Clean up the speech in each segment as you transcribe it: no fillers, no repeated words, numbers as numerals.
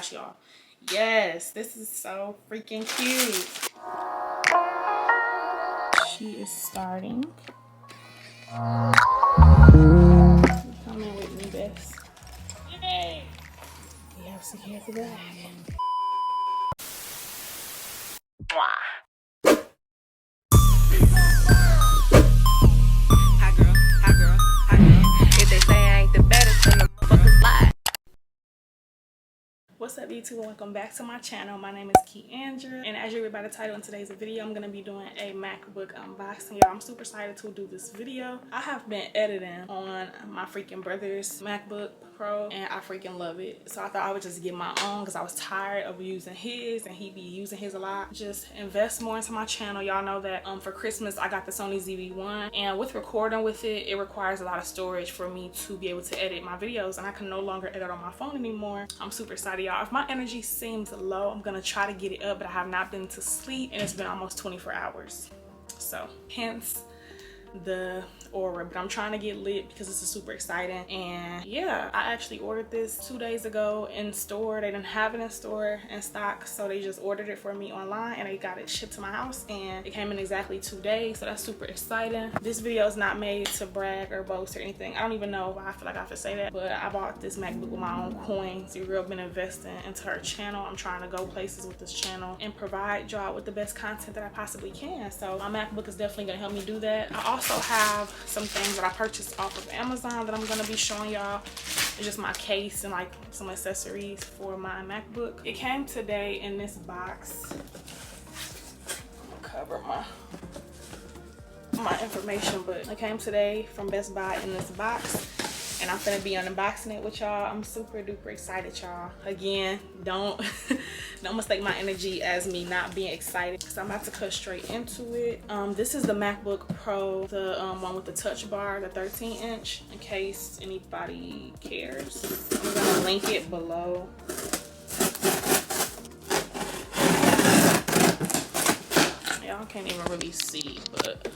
gosh, y'all. Yes, this is so freaking cute. She is starting. Come in with me, best. Yay! We have some hair for that. Hi girl, hi girl, hi girl. If they say I ain't the baddest, then the motherfuckers lie. What's up, YouTube? Welcome back to my channel. My name is Keandra, and as you read by the title in today's video, I'm gonna be doing a MacBook unboxing. Y'all, I'm super excited to do this video. I have been editing on my freaking brother's MacBook Pro, and I freaking love it. So I thought I would just get my own because I was tired of using his, and he be using his a lot. Just invest more into my channel. Y'all know that for Christmas I got the Sony ZV-1, and with recording with it, it requires a lot of storage for me to be able to edit my videos, and I can no longer edit on my phone anymore. I'm super excited, y'all. If my energy seems low, I'm gonna try to get it up, but I have not been to sleep, and it's been almost 24 hours. So hence the aura, but I'm trying to get lit because this is super exciting. And yeah, I actually ordered this 2 days ago in store. They didn't have it in store in stock, so they just ordered it for me online, and they got it shipped to my house, and it came in exactly 2 days. So that's super exciting. This video is not made to brag or boast or anything. I don't even know why I feel like I have to say that, but I bought this MacBook with my own coins. Your girl been investing into her channel. I'm trying to go places with this channel and provide y'all with the best content that I possibly can. So my MacBook is definitely gonna help me do that. I also have some things that I purchased off of Amazon that I'm gonna be showing y'all. It's just my case and like some accessories for my MacBook. It came today in this box. I'm gonna cover my information, but it came today from Best Buy in this box, and I'm gonna be unboxing it with y'all. I'm super duper excited, y'all. Again, don't mistake my energy as me not being excited, because I'm about to cut straight into it. This is the MacBook Pro, the one with the touch bar, the 13-inch, in case anybody cares. I'm gonna link it below. Y'all can't even really see, but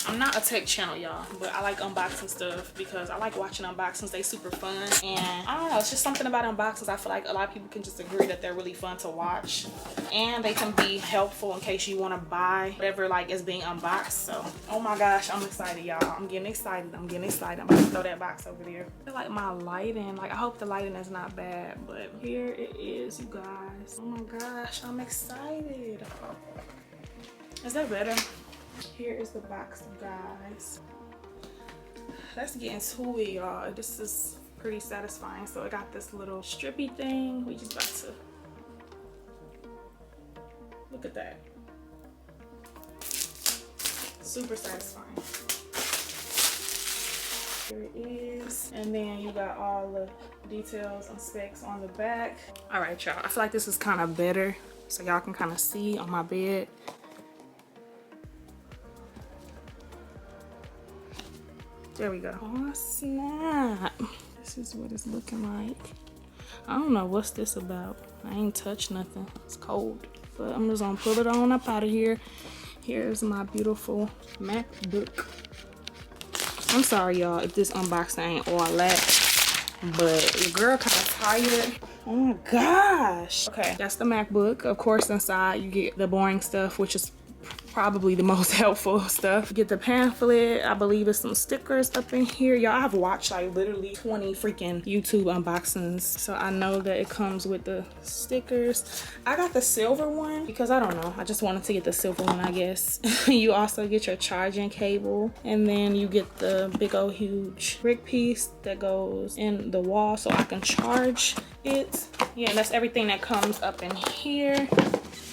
I'm not a tech channel, y'all, but I like unboxing stuff because I like watching unboxings. They super fun, and I don't know, it's just something about unboxings. I feel like a lot of people can just agree that they're really fun to watch, and they can be helpful in case you want to buy whatever like is being unboxed. So oh my gosh, I'm excited, y'all. I'm getting excited. I'm about to throw that box over there. I feel like my lighting, like I hope the lighting is not bad, but here it is, you guys. Oh my gosh, I'm excited. Is that better? Here is the box, guys. Let's get into it, y'all. This is pretty satisfying. So I got this little strippy thing. We just about to look at that. Super satisfying. Here it is. And then you got all the details and specs on the back. All right, y'all. I feel like this is kind of better, so y'all can kind of see on my bed. There we go. Oh snap. This is what it's looking like. I don't know what's this about. I ain't touched nothing. It's cold. But I'm just gonna pull it on up out of here. Here's my beautiful MacBook. I'm sorry, y'all, if this unboxing ain't all that, but your girl kind of tired. Oh my gosh. Okay, that's the MacBook. Of course, inside you get the boring stuff, which is probably the most helpful stuff. You get the pamphlet. I believe it's some stickers up in here. Y'all, I've watched like literally 20 freaking YouTube unboxings, so I know that it comes with the stickers. I got the silver one because I don't know, I just wanted to get the silver one, I guess. You also get your charging cable, and then you get the big old huge brick piece that goes in the wall so I can charge it. Yeah, that's everything that comes up in here.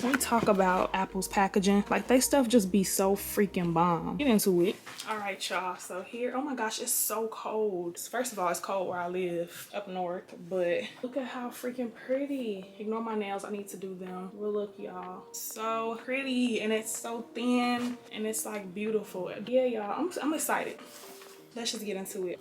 Let me talk about Apple's packaging. Like, they stuff just be so freaking bomb. Get into it. All right, y'all. So here, oh my gosh, it's so cold. First of all, it's cold where I live up north, but look at how freaking pretty. Ignore my nails, I need to do them. Well, look, y'all. So pretty, and it's so thin, and it's like beautiful. Yeah, y'all, I'm excited. Let's just get into it.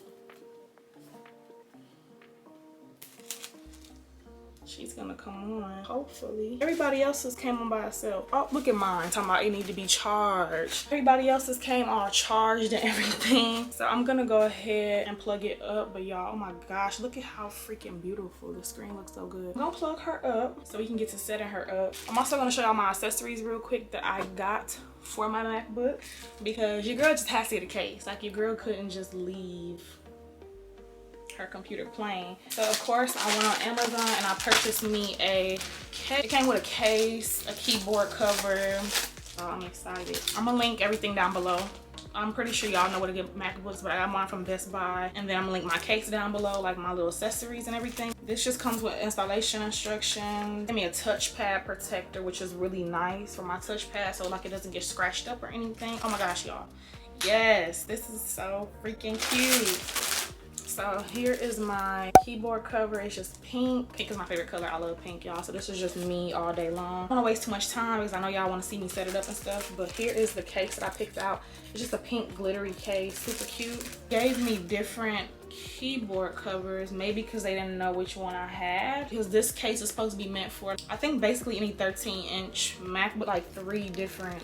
She's gonna come on, hopefully. Everybody else's came on by itself. Oh, look at mine, talking about it need to be charged. Everybody else's came all charged and everything. So I'm gonna go ahead and plug it up. But y'all, oh my gosh, look at how freaking beautiful. The screen looks so good. I'm gonna plug her up so we can get to setting her up. I'm also gonna show y'all my accessories real quick that I got for my MacBook, because your girl just has to get a case. Like, your girl couldn't just leave her computer plain. So of course I went on Amazon and I purchased me a case. It came with a case, a keyboard cover. So I'm excited. I'm gonna link everything down below. I'm pretty sure y'all know where to get MacBooks, but I got mine from Best Buy. And then I'm gonna link my case down below, like my little accessories and everything. This just comes with installation instructions. Give me a touchpad protector, which is really nice for my touchpad, so like it doesn't get scratched up or anything. Oh my gosh, y'all. Yes, this is so freaking cute. So here is my keyboard cover. It's just pink. Pink is my favorite color. I love pink, y'all. So this is just me all day long. I don't want to waste too much time because I know y'all want to see me set it up and stuff. But here is the case that I picked out. It's just a pink glittery case. Super cute. Gave me different keyboard covers, maybe because they didn't know which one I had. Because this case is supposed to be meant for, I think, basically any 13-inch Mac, but like 3 different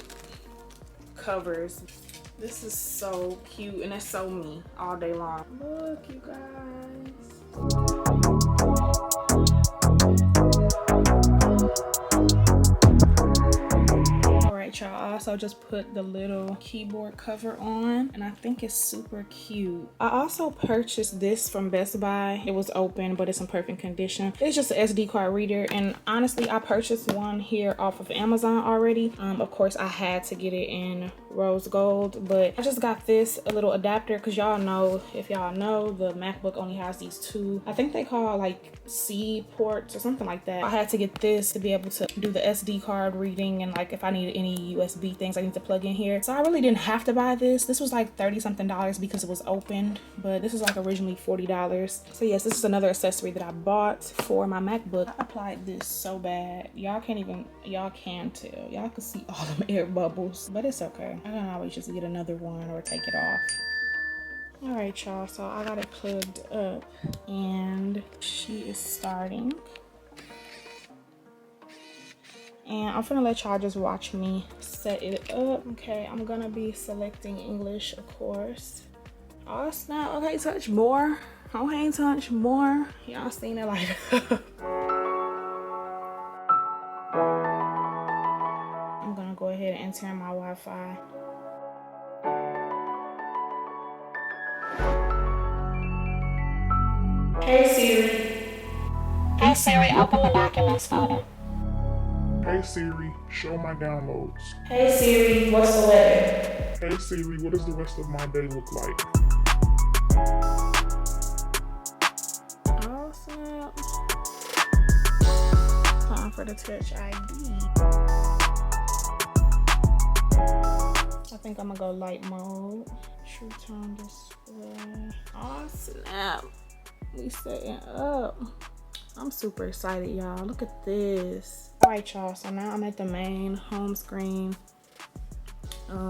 covers. This is so cute and it's so me all day long. Look, you guys. Alright, y'all, I also just put the little keyboard cover on and I think it's super cute. I also purchased this from Best Buy. It was open, but it's in perfect condition. It's just an SD card reader, and honestly I purchased one here off of Amazon already. Of course I had to get it in rose gold, but I just got this a little adapter because y'all know, if y'all know, the MacBook only has these 2, I think they call like C ports or something like that. I had to get this to be able to do the SD card reading, and like if I needed any USB things I need to plug in here. So I really didn't have to buy this. This was like $30-something because it was opened, but this was like originally $40. So yes, this is another accessory that I bought for my MacBook. I applied this so bad. Y'all can't even, y'all can tell. Y'all can see all them air bubbles, but it's okay. I can always just get another one or take it off. All right, y'all, so I got it plugged up and she is starting. And I'm gonna let y'all just watch me set it up. Okay, I'm gonna be selecting English, of course. Oh snap, okay, touch more. Okay, touch more. Y'all seen it like I'm gonna go ahead and enter my Wi-Fi. Hey Siri. Hey Siri, open the documents folder. Hey Siri, show my downloads. Hey Siri, what's the weather? Hey Siri, what does the rest of my day look like? Oh snap. Time for the Touch ID. I think I'm gonna go light mode. True tone display. Oh snap. We setting up. I'm super excited, y'all. Look at this. All right, y'all, so now I'm at the main home screen.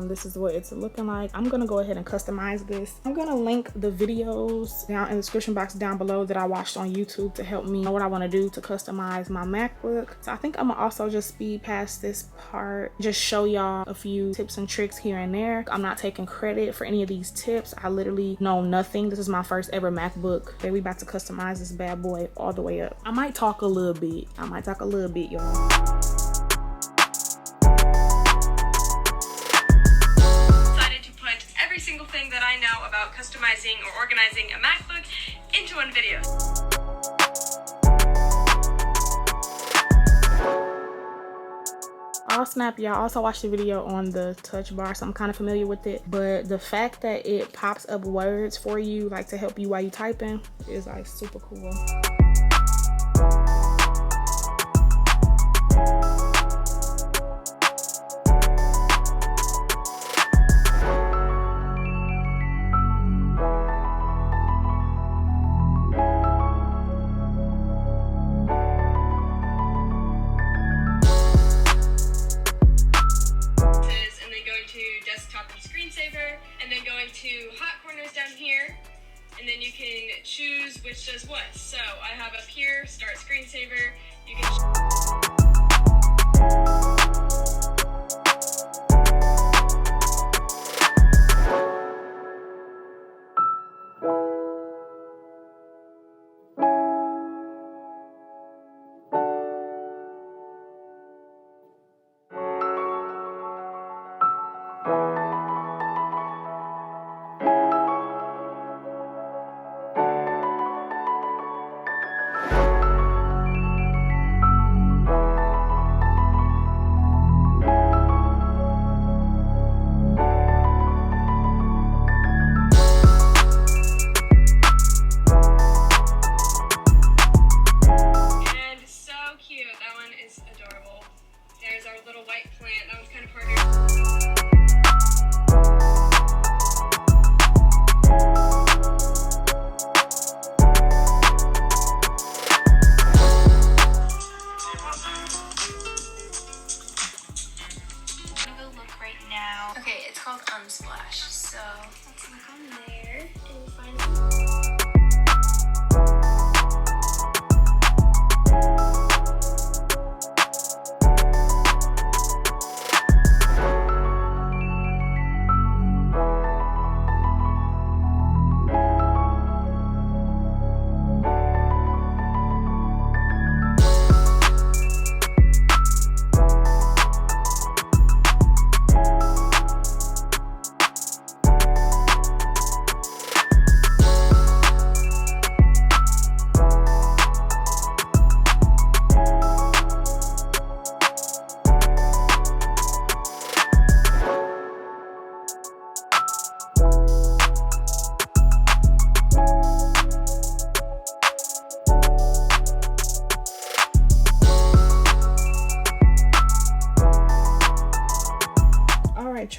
This is what it's looking like. I'm gonna go ahead and customize this. I'm gonna link the videos down in the description box down below that I watched on YouTube to help me know what I want to do to customize my MacBook. So I think I'm gonna also just speed past this part, just show y'all a few tips and tricks here and there. I'm not taking credit for any of these tips. I literally know nothing. This is my first ever MacBook. Okay, we about to customize this bad boy all the way up. I might talk a little bit. Y'all. That I know about customizing or organizing a MacBook into one video. Oh snap, y'all. Also watched the video on the touch bar, so I'm kind of familiar with it, but the fact that it pops up words for you, like to help you while you typing, is like super cool. And then going to hot corners down here, and then you can choose which does what. So I have up here, start screensaver. You can Unsplash. So let's look on there and find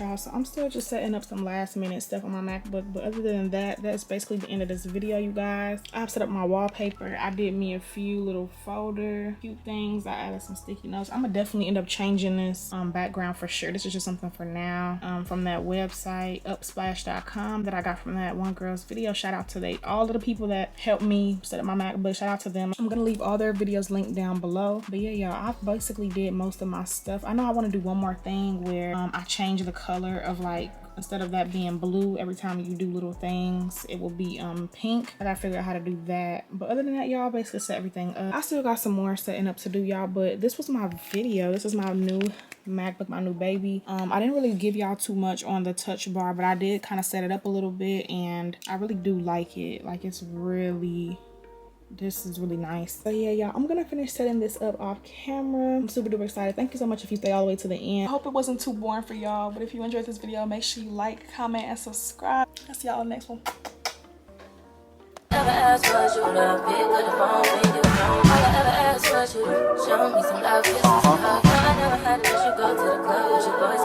y'all, so I'm still just setting up some last minute stuff on my MacBook, but other than that, that's basically the end of this video, you guys. I've set up my wallpaper. I did me a few little folder cute things. I added some sticky notes. I'm gonna definitely end up changing this background for sure. This is just something for now, from that website upsplash.com that I got from that one girl's video. Shout out to all of the people that helped me set up my MacBook. Shout out to them. I'm gonna leave all their videos linked down below. But yeah, y'all, I basically did most of my stuff. I know I want to do one more thing where I change the color of, like, instead of that being blue every time you do little things, it will be pink. I gotta figure out how to do that. But other than that, y'all, basically set everything up. I still got some more setting up to do, y'all, but this was my video. This is my new MacBook, my new baby. I didn't really give y'all too much on the touch bar, but I did kind of set it up a little bit, and I really do like it. Like, it's really, this is really nice. So yeah, y'all, I'm gonna finish setting this up off camera. I'm super duper excited. Thank you so much if you stay all the way to the end. I hope it wasn't too boring for y'all, but if you enjoyed this video, make sure you like, comment, and subscribe. I'll see y'all in the next one. Never asked what you love, pick up the phone when you home. All I ever asked was you show me some love, kiss me some hug. No, I never had to let you go to the club with your boys.